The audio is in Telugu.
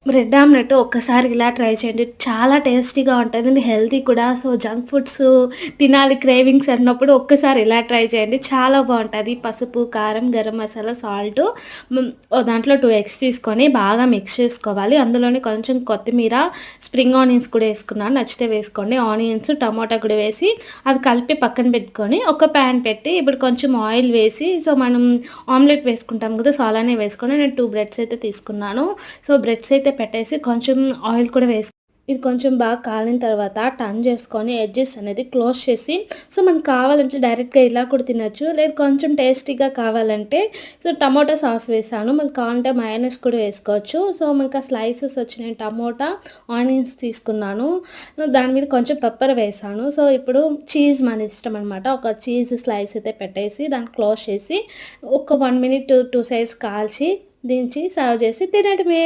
బ్రెడ్ ఆమ్లెట్ ఒక్కసారి ఇలా ట్రై చేయండి. చాలా టేస్టీగా ఉంటదండి. హెల్తీ కూడా. సో, జంక్ ఫుడ్స్ తినాలి క్రేవింగ్స్ అన్నప్పుడు ఒక్కసారి ఇలా ట్రై చేయండి. చాలా బావుంటది. పసుపు, కారం, గరం మసాలా, సాల్టు దాంట్లో 2 ఎగ్స్ తీసుకొని బాగా మిక్స్ చేసుకోవాలి. అందులోనే కొంచెం కొత్తిమీర, స్ప్రింగ్ ఆనియన్స్ కూడా ఏసుకున్నాను. నచ్చితే వేసుకోండి. ఆనియన్స్, టమోటా కూడా వేసి అది కలిపి పక్కన పెట్టుకొని ఒక పాన్ పెట్టి ఇప్పుడు కొంచెం ఆయిల్ వేసి సో, మనం ఆమ్లెట్ వేసుకుంటాం కదా! సో, అలానే వేసుకొని నేను 2 బ్రెడ్స్ అయితే తీసుకున్నాను. సో, బ్రెడ్స్ అయితే పెట్టేసి కొంచెం ఆయిల్ కూడా ఇది కొంచెం బాగా కాలిన తర్వాత టర్న్ చేసుకొని ఎడ్జెస్ అనేది క్లోజ్ చేసి సో, మనకు కావాలంటే డైరెక్ట్‌గా ఇలా కూడా తినొచ్చు. లేదు కొంచెం టేస్టీగా కావాలంటే సో, టమోటా సాస్ వేసాను. మనకు కావాలంటే మయోనైస్ కూడా వేసుకోవచ్చు. సో, మనకు ఆ స్లైసెస్ వచ్చినాయి టమోటా, ఆనియన్స్ తీసుకున్నాను. దాని మీద కొంచెం పెప్పర్ వేసాను. సో, ఇప్పుడు చీజ్ మన ఇష్టం అనమాట. ఒక చీజ్ స్లైస్ అయితే పెట్టేసి దాన్ని క్లోజ్ చేసి ఒక 1 మినిట్ 2 సైడ్స్ కాల్చి దించి సర్వ్ చేసి తినడమే.